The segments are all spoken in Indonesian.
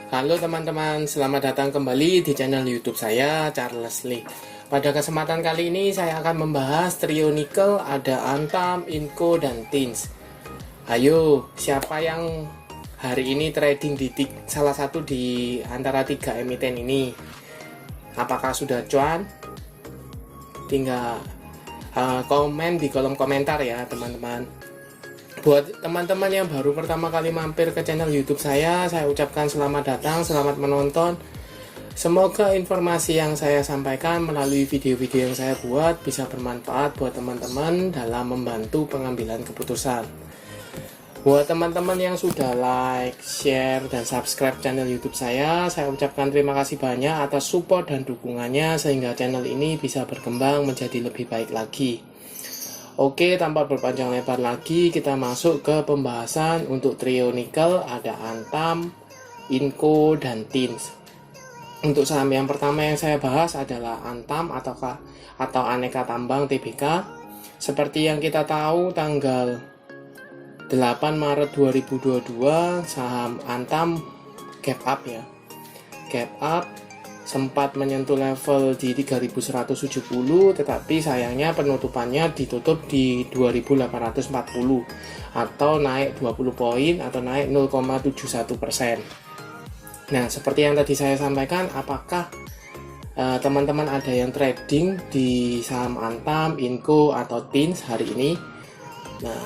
Halo teman-teman, selamat datang kembali di channel YouTube saya, Charles Lee. Pada kesempatan kali ini saya akan membahas trio nikel, ada Antam, Inco, dan Tins. Ayo, siapa yang hari ini trading di salah satu di antara tiga emiten ini? Apakah sudah cuan? Tinggal komen di kolom komentar ya teman-teman. Buat teman-teman yang baru pertama kali mampir ke channel YouTube saya ucapkan selamat datang, selamat menonton. Semoga informasi yang saya sampaikan melalui video-video yang saya buat bisa bermanfaat buat teman-teman dalam membantu pengambilan keputusan. Buat teman-teman yang sudah like, share, dan subscribe channel YouTube saya ucapkan terima kasih banyak atas support dan dukungannya sehingga channel ini bisa berkembang menjadi lebih baik lagi. Oke, tanpa berpanjang lebar lagi, kita masuk ke pembahasan untuk trio nikel, ada Antam, Inco, dan Tins. Untuk saham yang pertama yang saya bahas adalah Antam atau Aneka Tambang Tbk. Seperti yang kita tahu, tanggal 8 Maret 2022, saham Antam gap up ya. Gap up sempat menyentuh level di 3170, tetapi sayangnya penutupannya ditutup di 2840 atau naik 20 poin atau naik 0,71%. Nah, seperti yang tadi saya sampaikan, apakah teman-teman ada yang trading di saham Antam, Inco, atau Tins hari ini? Nah,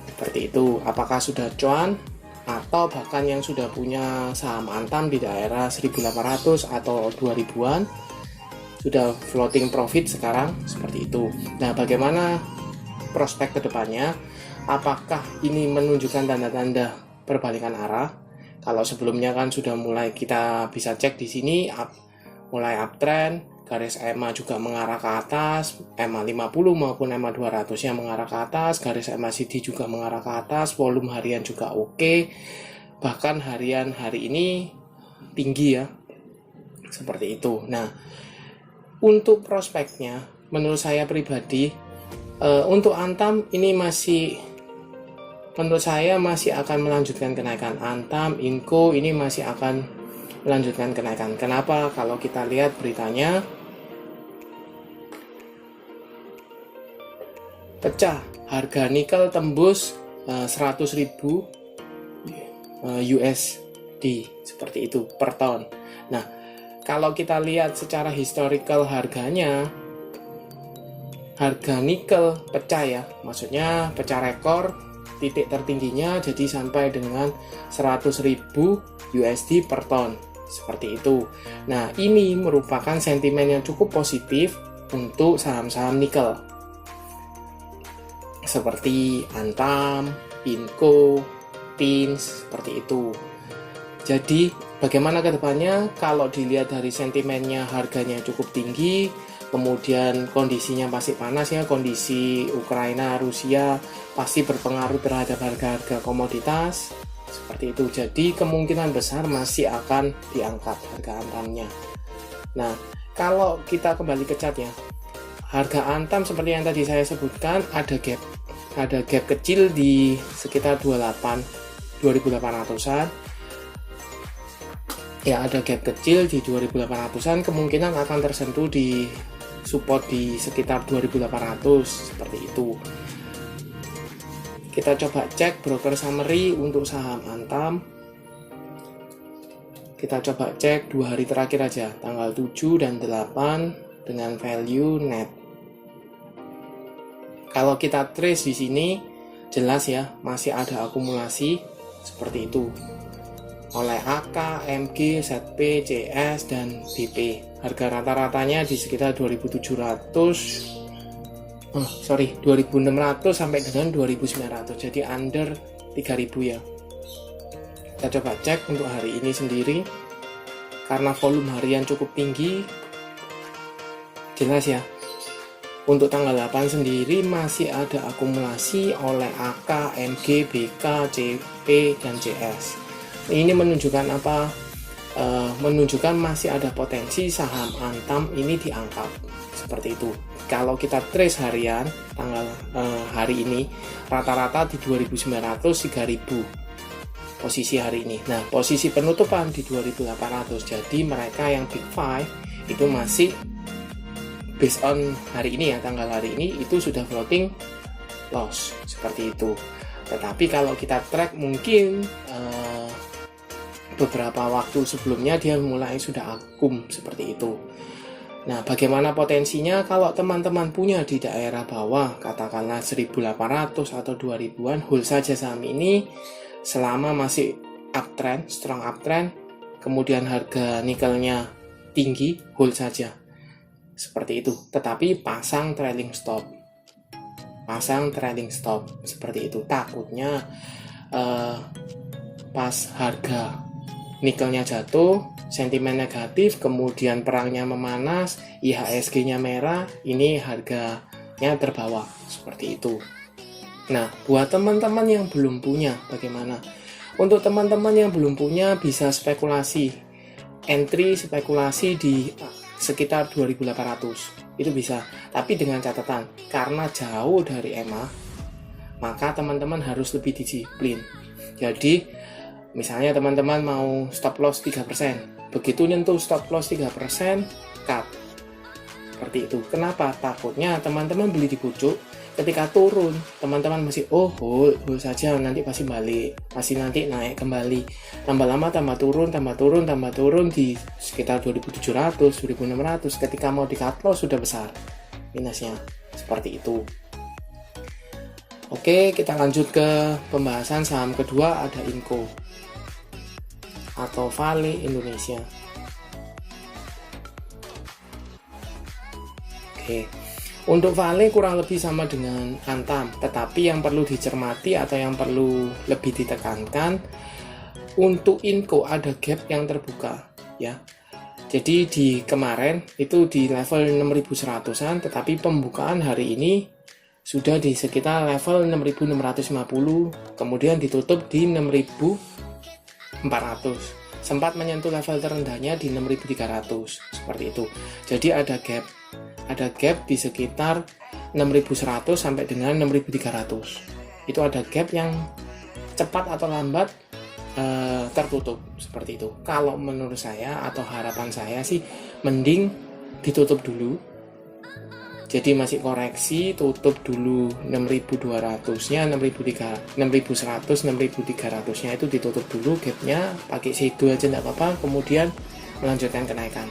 seperti itu. Apakah sudah cuan? Atau bahkan yang sudah punya saham Antam di daerah 1800 atau 2000-an sudah floating profit sekarang, seperti itu. Nah, bagaimana prospek kedepannya? Apakah ini menunjukkan tanda-tanda perbalikan arah? Kalau sebelumnya kan sudah mulai kita bisa cek di sini mulai uptrend, garis EMA juga mengarah ke atas, EMA 50 maupun EMA 200 yang mengarah ke atas, garis MACD juga mengarah ke atas, volume harian juga oke, bahkan harian hari ini tinggi ya, seperti itu. Nah, untuk prospeknya menurut saya pribadi, untuk Antam ini menurut saya masih akan melanjutkan kenaikan. Antam, Inco ini masih akan melanjutkan kenaikan. Kenapa? Kalau kita lihat beritanya, pecah harga nikel tembus 100.000 USD seperti itu per ton. Nah, kalau kita lihat secara historical harganya, harga nikel pecah ya, maksudnya pecah rekor, titik tertingginya jadi sampai dengan 100.000 USD per ton, seperti itu. Nah, ini merupakan sentimen yang cukup positif untuk saham-saham nikel seperti Antam, Inco, Tins, seperti itu. Jadi bagaimana ke depannya? Kalau dilihat dari sentimennya, harganya cukup tinggi, kemudian kondisinya pasti panas ya, kondisi Ukraina, Rusia pasti berpengaruh terhadap harga-harga komoditas, seperti itu. Jadi kemungkinan besar masih akan diangkat harga Antamnya. Nah, kalau kita kembali ke chart ya, harga Antam seperti yang tadi saya sebutkan ada gap kecil di sekitar 2800-an. Ya, ada gap kecil di 2800-an, kemungkinan akan tersentuh di support di sekitar 2800, seperti itu. Kita coba cek broker summary untuk saham Antam. Kita coba cek 2 hari terakhir aja, tanggal 7 dan 8 dengan value net. Kalau kita trace di sini jelas ya, masih ada akumulasi seperti itu oleh AK, MG, ZP, CS, dan BP. Harga rata-ratanya di sekitar 2.600 sampai dengan 2.900, jadi under 3.000 ya. Kita coba cek untuk hari ini sendiri, karena volume harian cukup tinggi, jelas ya. Untuk tanggal 8 sendiri masih ada akumulasi oleh AK, MG, BK, CP, dan CS. Ini menunjukkan apa? Menunjukkan masih ada potensi saham Antam ini diangkat, seperti itu. Kalau kita trace harian tanggal hari ini rata-rata di 2.900 3.000. posisi hari ini. Nah, posisi penutupan di 2800. Jadi mereka yang Big Five itu masih based on hari ini ya, tanggal hari ini itu sudah floating loss seperti itu. Tetapi kalau kita track mungkin beberapa waktu sebelumnya dia mulai sudah akum seperti itu. Nah, bagaimana potensinya kalau teman-teman punya di daerah bawah, katakanlah 1800 atau 2000-an, hold saja saham ini selama masih uptrend, strong uptrend, kemudian harga nikelnya tinggi, hold saja. Seperti itu. Tetapi pasang trailing stop. Pasang trailing stop seperti itu. Takutnya pas harga nikelnya jatuh, sentimen negatif, kemudian perangnya memanas, IHSG-nya merah, ini harganya terbawa seperti itu. Nah, buat teman-teman yang belum punya, bagaimana? Untuk teman-teman yang belum punya bisa spekulasi, entry spekulasi di sekitar 2800, itu bisa. Tapi dengan catatan, karena jauh dari EMA, maka teman-teman harus lebih disiplin. Jadi, misalnya teman-teman mau stop loss 3%, begitu nyentuh stop loss 3%, cut. Seperti itu. Kenapa? Takutnya teman-teman beli di pucuk, ketika turun, teman-teman masih hold saja, nanti pasti balik, pasti nanti naik kembali. Tambah lama tambah turun di sekitar 2700, 2600. Ketika mau di cut loss sudah besar minusnya. Seperti itu. Oke, kita lanjut ke pembahasan saham kedua, ada Inco atau Vale Indonesia. Oke, untuk Vale kurang lebih sama dengan Antam, tetapi yang perlu dicermati atau yang perlu lebih ditekankan, untuk Inco ada gap yang terbuka ya. Jadi di kemarin itu di level 6100-an, tetapi pembukaan hari ini sudah di sekitar level 6650, kemudian ditutup di 6400. Sempat menyentuh level terendahnya di 6300, seperti itu. Jadi ada gap di sekitar 6100 sampai dengan 6300. Itu ada gap yang cepat atau lambat tertutup, seperti itu. Kalau menurut saya atau harapan saya sih mending ditutup dulu. Jadi masih koreksi, tutup dulu 6200-nya, 6100, 6300-nya itu ditutup dulu gapnya, pakai shadow aja enggak apa-apa, kemudian melanjutkan kenaikan.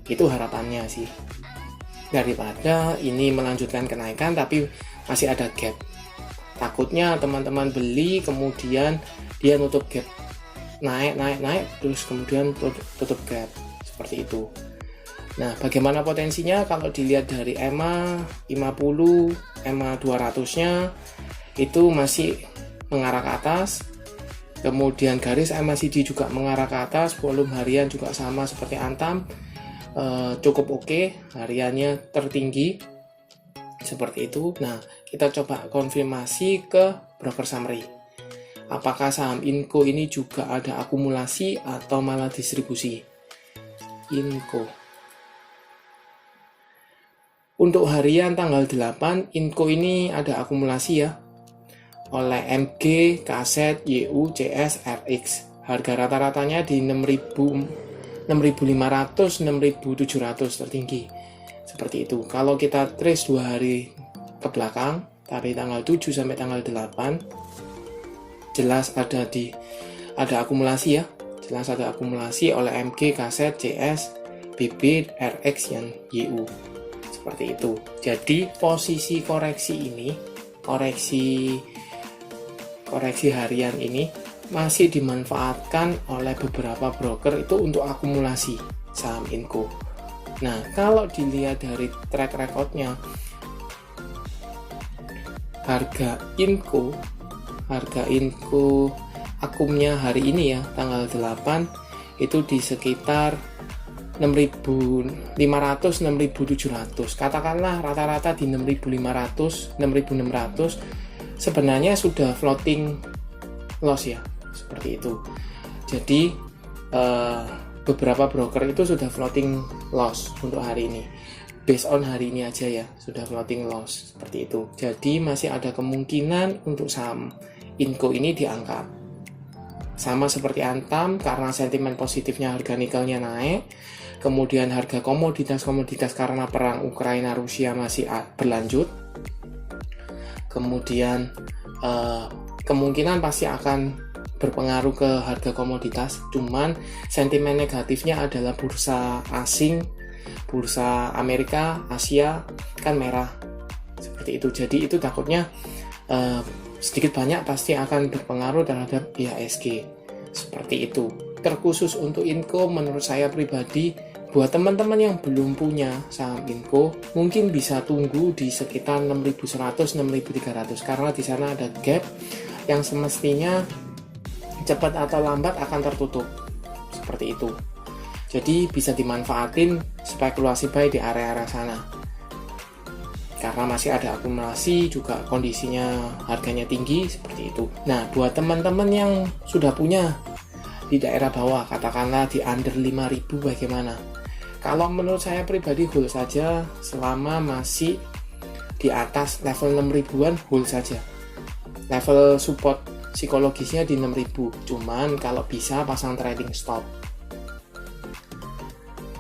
Itu harapannya sih. Daripada ini melanjutkan kenaikan tapi masih ada gap. Takutnya teman-teman beli kemudian dia nutup gap. Naik terus kemudian tutup gap. Seperti itu. Nah, bagaimana potensinya kalau dilihat dari EMA 50, EMA 200-nya itu masih mengarah ke atas. Kemudian garis MACD juga mengarah ke atas, volume harian juga sama seperti Antam. Cukup oke, hariannya tertinggi. Seperti itu. Nah, kita coba konfirmasi ke broker summary. Apakah saham Inco ini juga ada akumulasi atau malah distribusi? Inco. Untuk harian tanggal 8, Inco ini ada akumulasi ya, oleh MG, KZ, YU, CS, RX. Harga rata-ratanya di 6.500, 6.700 tertinggi. Seperti itu. Kalau kita trace 2 hari ke belakang, dari tanggal 7 sampai tanggal 8, jelas ada akumulasi ya. Jelas ada akumulasi oleh MG, KZ, CS, BB, RX, yang YU. Seperti itu. Jadi posisi koreksi ini, koreksi harian ini masih dimanfaatkan oleh beberapa broker itu untuk akumulasi saham Inco. Nah, kalau dilihat dari track recordnya, harga Inco akumnya hari ini ya, tanggal 8 itu di sekitar 6.500, 6.700. Katakanlah rata-rata di 6.500, 6.600 sebenarnya sudah floating loss ya, seperti itu. Jadi beberapa broker itu sudah floating loss untuk hari ini. Based on hari ini aja ya, sudah floating loss seperti itu. Jadi masih ada kemungkinan untuk saham Inco ini diangkat. sama seperti Antam karena sentimen positifnya harga nikelnya naik. Kemudian harga komoditas-komoditas karena perang Ukraina-Rusia masih berlanjut. Kemudian kemungkinan pasti akan berpengaruh ke harga komoditas. Cuman sentimen negatifnya adalah bursa asing, bursa Amerika, Asia kan merah seperti itu. Jadi itu takutnya sedikit banyak pasti akan berpengaruh terhadap IHSG seperti itu. Terkhusus untuk Inco, menurut saya pribadi, buat teman-teman yang belum punya saham Inco, mungkin bisa tunggu di sekitar 6.100, 6.300 karena di sana ada gap yang semestinya cepat atau lambat akan tertutup seperti itu. Jadi bisa dimanfaatin spekulasi buy di area-area sana karena masih ada akumulasi, juga kondisinya harganya tinggi seperti itu. Nah, buat teman-teman yang sudah punya di daerah bawah, katakanlah di under 5.000, bagaimana? Kalau menurut saya pribadi hold saja selama masih di atas level 6.000-an, hold saja. Level support psikologisnya di 6.000, cuman kalau bisa pasang trading stop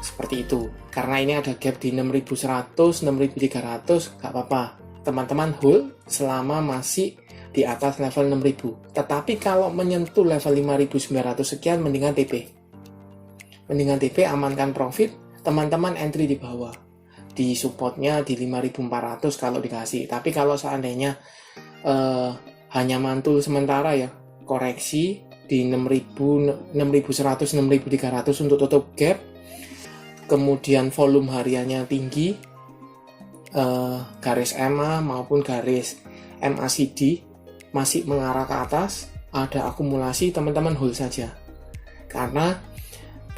seperti itu. Karena ini ada gap di 6.100, 6.300, gak apa-apa, teman-teman hold selama masih di atas level 6.000. Tetapi kalau menyentuh level 5.900 sekian, mendingan TP, amankan profit, teman-teman entry di bawah, di supportnya di 5.400 kalau dikasih. Tapi kalau seandainya hanya mantul sementara ya, koreksi di 6.000, 6.100, 6.300 untuk tutup gap, kemudian volume hariannya tinggi, garis EMA maupun garis MACD masih mengarah ke atas, ada akumulasi, teman-teman hold saja karena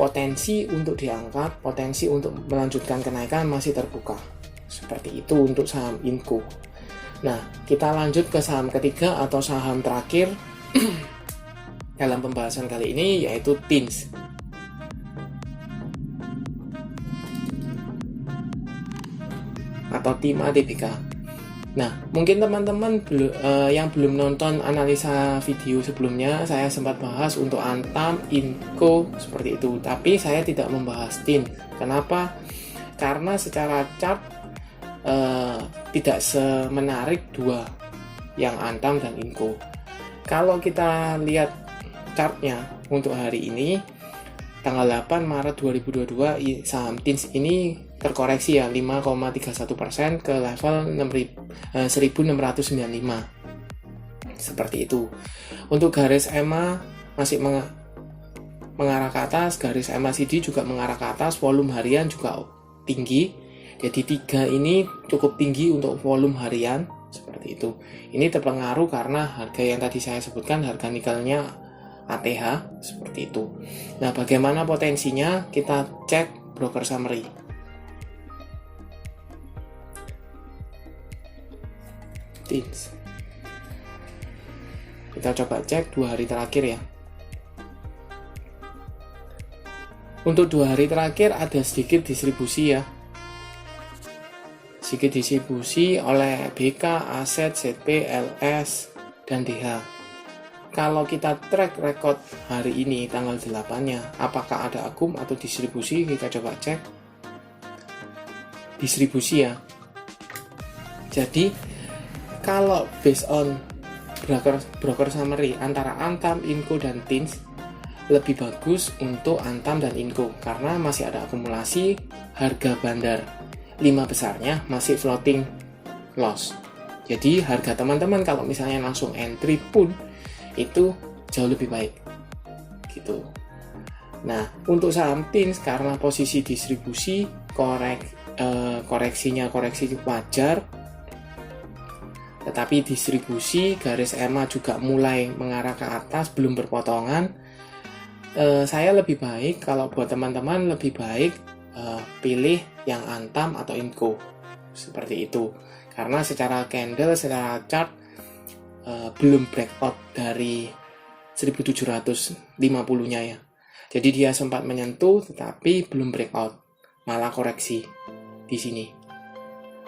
potensi untuk diangkat, potensi untuk melanjutkan kenaikan masih terbuka. Seperti itu untuk saham Inco. Nah, kita lanjut ke saham ketiga atau saham terakhir dalam pembahasan kali ini, yaitu TINS. Atau TIMA TBK. Nah, mungkin teman-teman yang belum nonton analisa video sebelumnya, saya sempat bahas untuk Antam, Inco, seperti itu. Tapi saya tidak membahas TIN. Kenapa? Karena secara chart tidak semenarik dua, yang Antam dan Inco. Kalau kita lihat chartnya untuk hari ini, tanggal 8 Maret 2022, saham TINS ini terkoreksi ya 5,31% ke level 1695 seperti itu. Untuk garis EMA masih mengarah ke atas, garis MACD juga mengarah ke atas, volume harian juga tinggi. Jadi tiga ini cukup tinggi untuk volume harian seperti itu. Ini terpengaruh karena harga yang tadi saya sebutkan, harga nikelnya ATH seperti itu. Nah, bagaimana potensinya? Kita cek broker summary. TINS. Kita coba cek 2 hari terakhir ya. Untuk 2 hari terakhir ada sedikit distribusi ya. Sedikit distribusi oleh BK, Aset, ZP, LS, dan DH. Kalau kita track record hari ini tanggal 8-nya, apakah ada akum atau distribusi? Kita coba cek. Distribusi ya. Jadi kalau based on broker summary antara Antam, Inco, dan TINS, lebih bagus untuk Antam dan Inco karena masih ada akumulasi, harga bandar 5 besarnya masih floating loss. Jadi harga teman-teman kalau misalnya langsung entry pun itu jauh lebih baik gitu. Nah, untuk saham TINS karena posisi distribusi, koreksinya koreksi wajar, tetapi distribusi garis EMA juga mulai mengarah ke atas, belum berpotongan. Saya lebih baik, kalau buat teman-teman lebih baik pilih yang Antam atau Inco seperti itu, karena secara candle, secara chart belum breakout dari 1750-nya ya. Jadi dia sempat menyentuh tetapi belum breakout, malah koreksi di sini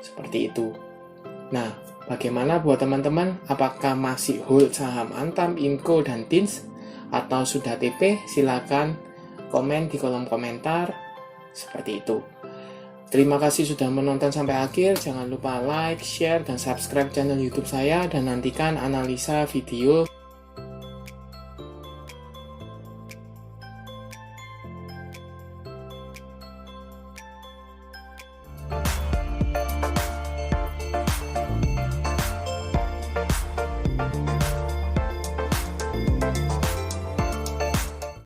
seperti itu. Nah, bagaimana buat teman-teman? Apakah masih hold saham Antam, Inco, dan TINS? atau sudah TP, silakan komen di kolom komentar seperti itu. Terima kasih sudah menonton sampai akhir. Jangan lupa like, share, dan subscribe channel YouTube saya dan nantikan analisa video